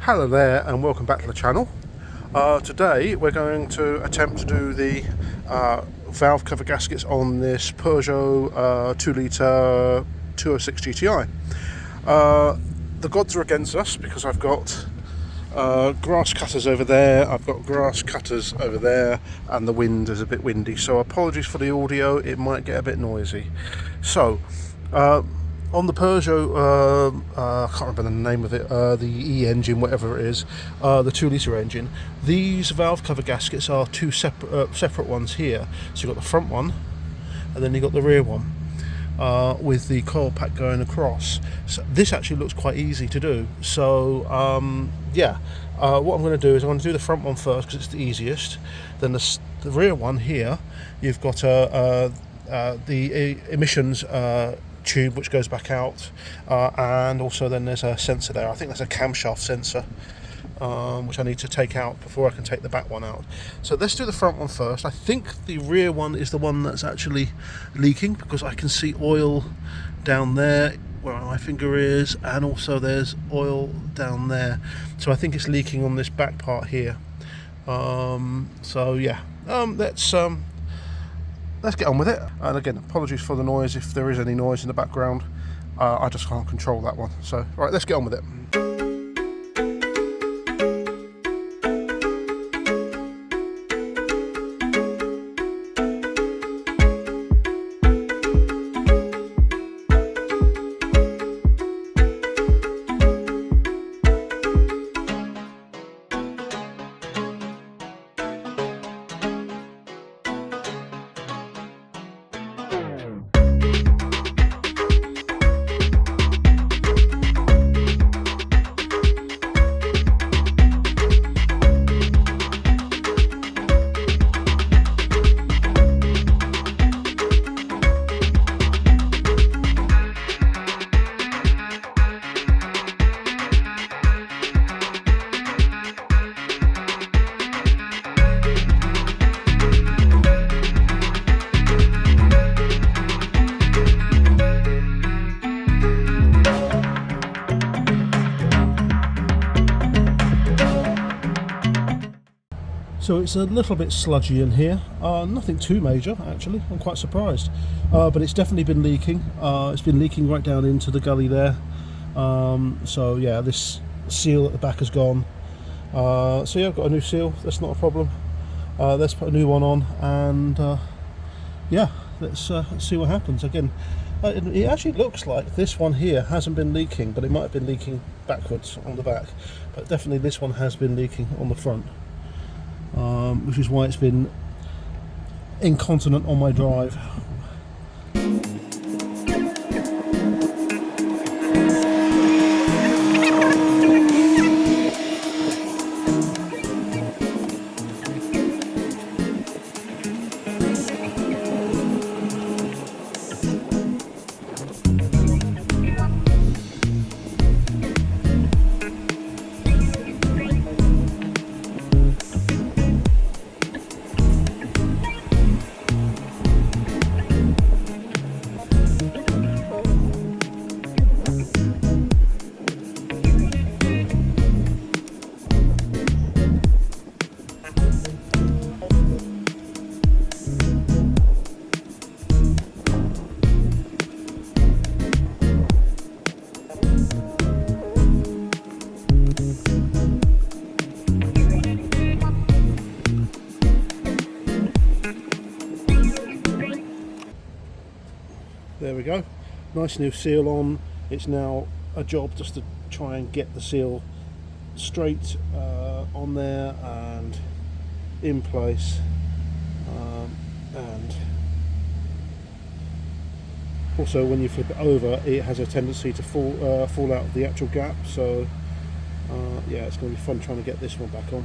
Hello there and welcome back to the channel. Today we're going to attempt to do the valve cover gaskets on this Peugeot 2 litre 206 GTI. The gods are against us because I've got grass cutters over there, I've got grass cutters over there, and the wind is a bit windy, so apologies for the audio, it might get a bit noisy. So on the Peugeot, I can't remember the name of it, the E engine, whatever it is, the 2 litre engine, these valve cover gaskets are two separate ones here. So you've got the front one and then you've got the rear one with the coil pack going across. So this actually looks quite easy to do. So what I'm going to do is I'm going to do the front one first because it's the easiest. Then the rear one here, you've got the emissions tube which goes back out, and also then there's a sensor there. I think that's a camshaft sensor, which I need to take out before I can take the back one out. So let's do the front one first. I think the rear one is the one that's actually leaking because I can see oil down there where my finger is, and also there's oil down there. So I think it's leaking on this back part here. Let's get on with it. And again, apologies for the noise if there is any noise in the background. I just can't control that one. So, right, let's get on with it. So it's a little bit sludgy in here, nothing too major actually, I'm quite surprised, but it's definitely been leaking. It's been leaking right down into the gully there, so yeah, this seal at the back has gone. So yeah, I've got a new seal, that's not a problem. Let's put a new one on and yeah, let's see what happens. Again, it actually looks like this one here hasn't been leaking, but it might have been leaking backwards on the back, but definitely this one has been leaking on the front. Which is why it's been incontinent on my drive. There we go, nice new seal on. It's now a job just to try and get the seal straight on there and in place, and also when you flip it over it has a tendency to fall out of the actual gap, so yeah, it's going to be fun trying to get this one back on.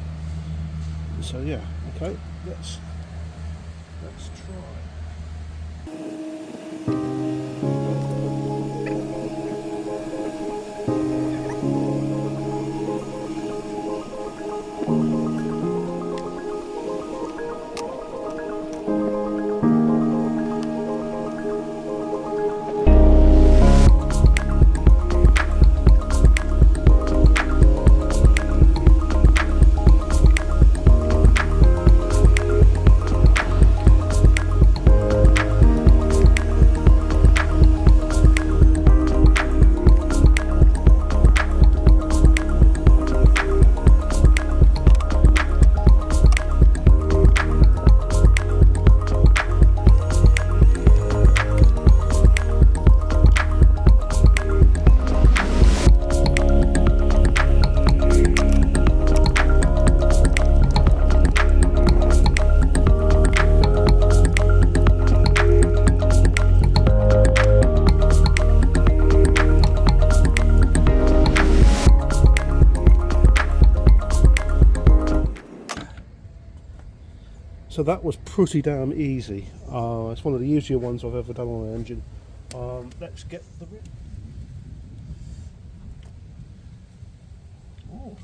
So yeah, okay, let's try. So that was pretty damn easy. It's one of the easier ones I've ever done on an engine. Let's get the rim. Oh.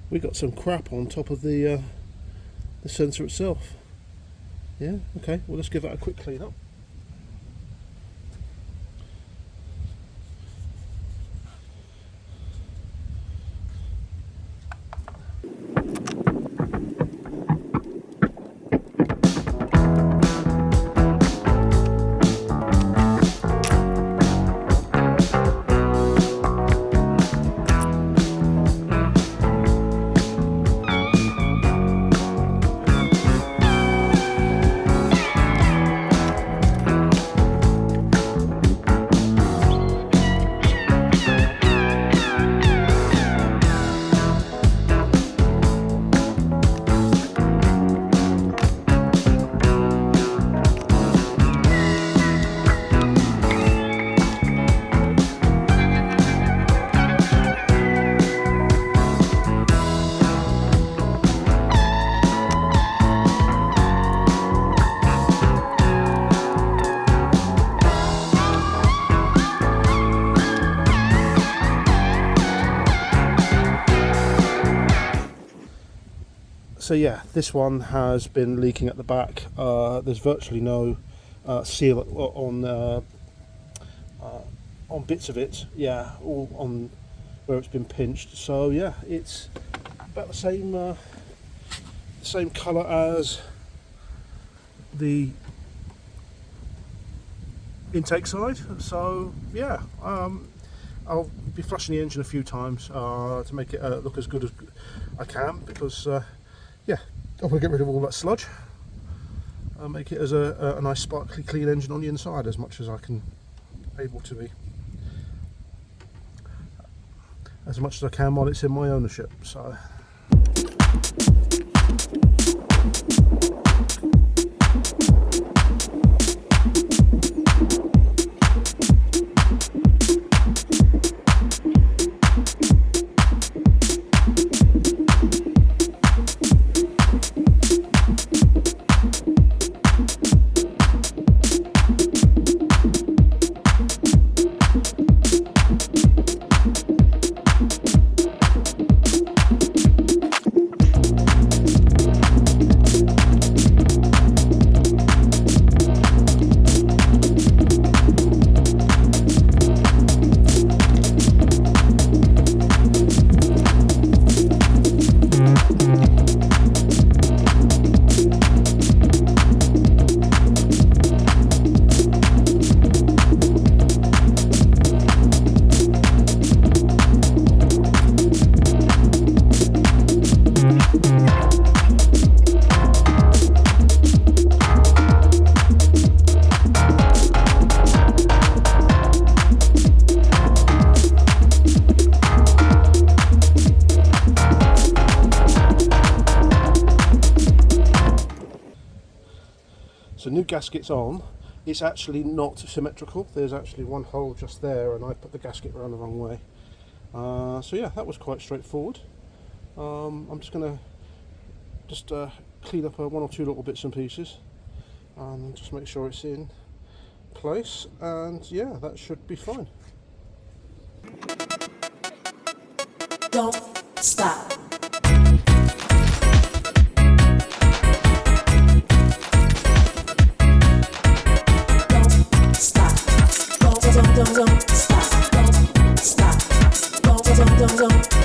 We got some crap on top of the sensor itself. Yeah, okay, well let's give that a quick clean up. So yeah, this one has been leaking at the back. There's virtually no seal on bits of it. Yeah, all on where it's been pinched. So yeah, it's about the same colour as the intake side. So yeah, I'll be flushing the engine a few times to make it look as good as I can, because yeah, I want to get rid of all that sludge and make it as a nice sparkly clean engine on the inside as much as I can able to be, as much as I can while it's in my ownership. So new gaskets on, it's actually not symmetrical. There's actually one hole just there, and I put the gasket around the wrong way. So yeah, that was quite straightforward. I'm just going to clean up one or two little bits and pieces and just make sure it's in place, and yeah, that should be fine. Don't stop. Don't stop. Don't stop. Don't stop. Don't stop. Don't stop. Don't.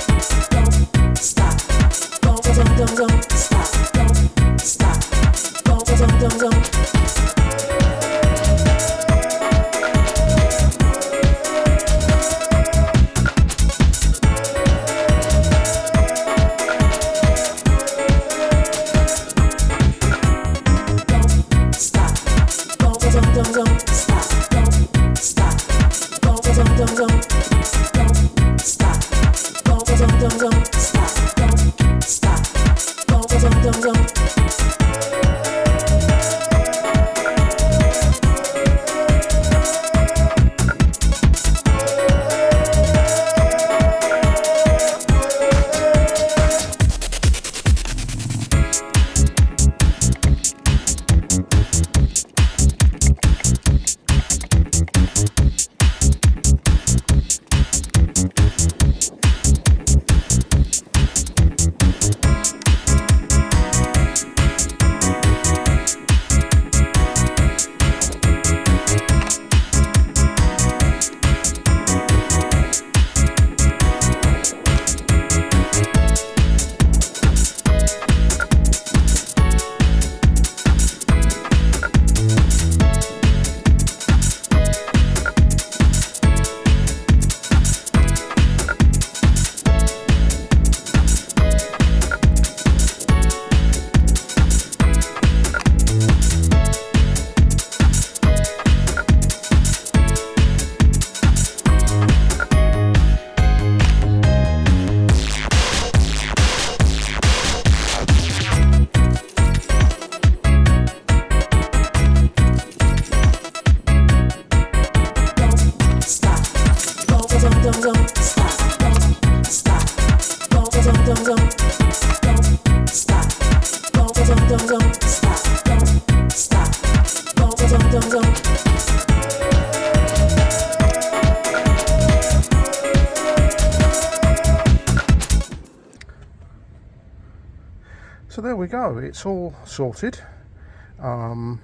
So there we go, it's all sorted. I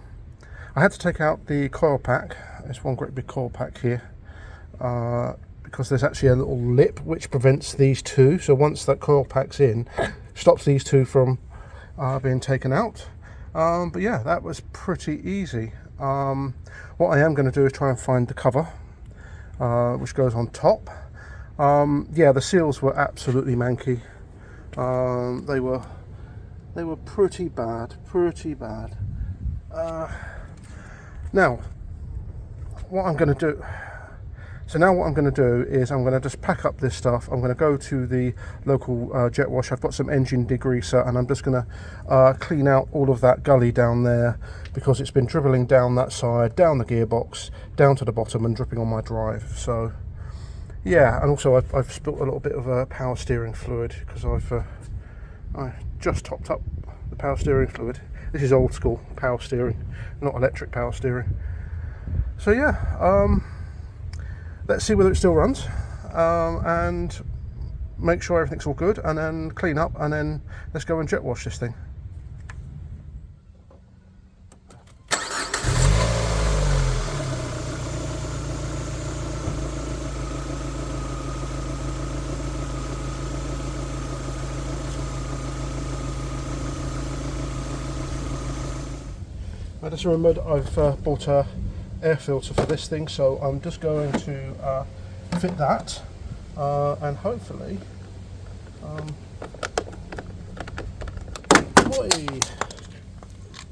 had to take out the coil pack. It's one great big coil pack here, because there's actually a little lip which prevents these two. So once that coil pack's in, stops these two from being taken out. But yeah, that was pretty easy. What I am going to do is try and find the cover, which goes on top. Yeah, the seals were absolutely manky. They were pretty bad. Now, what I'm going to do. So now what I'm going to do is I'm going to just pack up this stuff. I'm going to go to the local jet wash. I've got some engine degreaser, and I'm just going to clean out all of that gully down there, because it's been dribbling down that side, down the gearbox, down to the bottom, and dripping on my drive. So yeah, and also I've spilt a little bit of power steering fluid, because I just topped up the power steering fluid. This is old school power steering, not electric power steering. So yeah, let's see whether it still runs, and make sure everything's all good, and then clean up, and then let's go and jet wash this thing. I just remembered I've bought a air filter for this thing, so I'm just going to fit that, and hopefully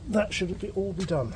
that should all be done.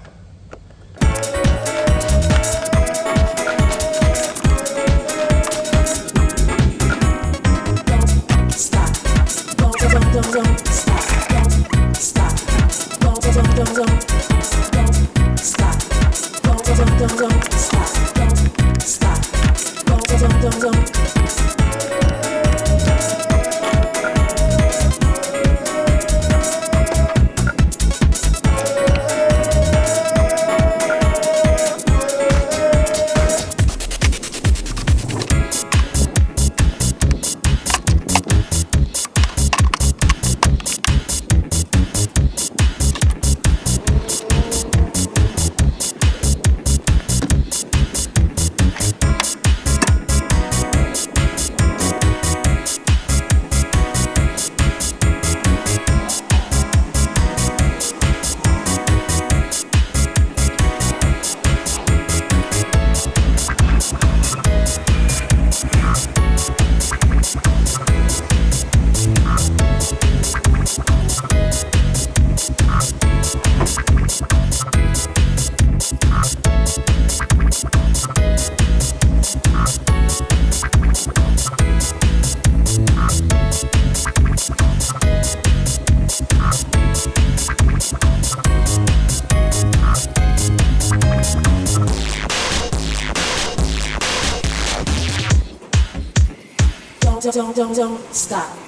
Don't stop.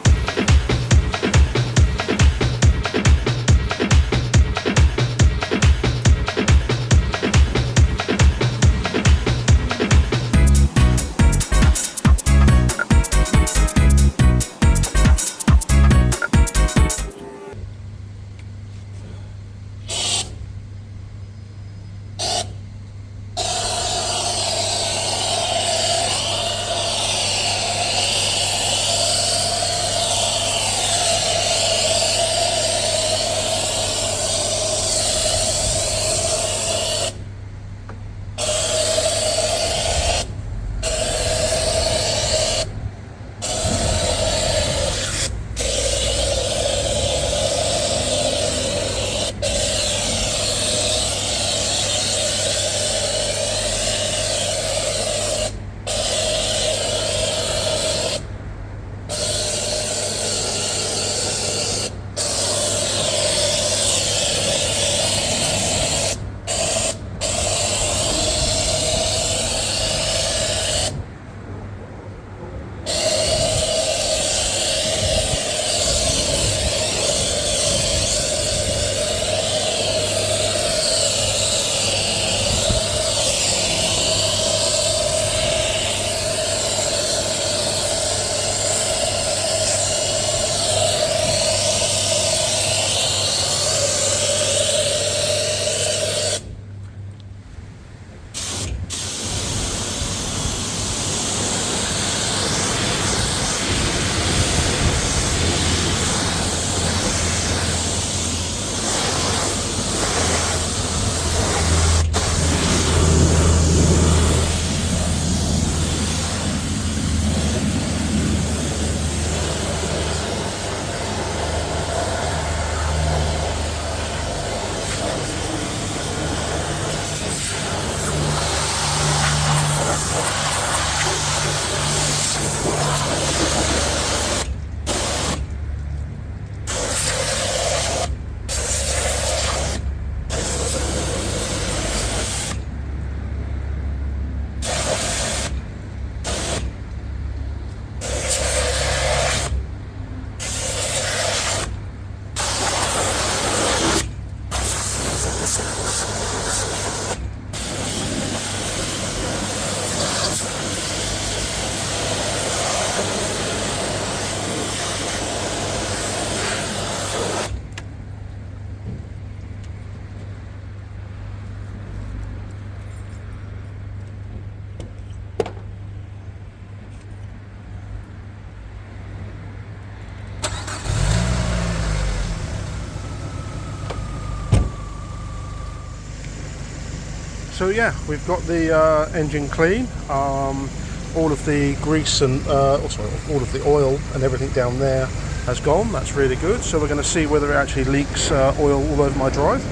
So yeah, we've got the engine clean. All of the grease and all of the oil and everything down there has gone. That's really good. So we're going to see whether it actually leaks oil all over my drive.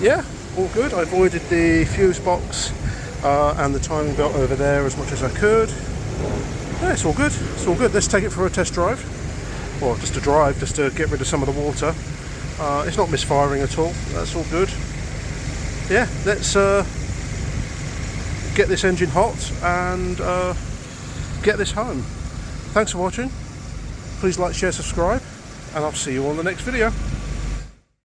Yeah, all good. I avoided the fuse box and the timing belt over there as much as I could. Yeah, it's all good. It's all good. Let's take it for a test drive. Well, just a drive, just to get rid of some of the water. It's not misfiring at all. That's all good. Yeah, let's get this engine hot and get this home. Thanks for watching. Please like, share, subscribe, and I'll see you on the next video.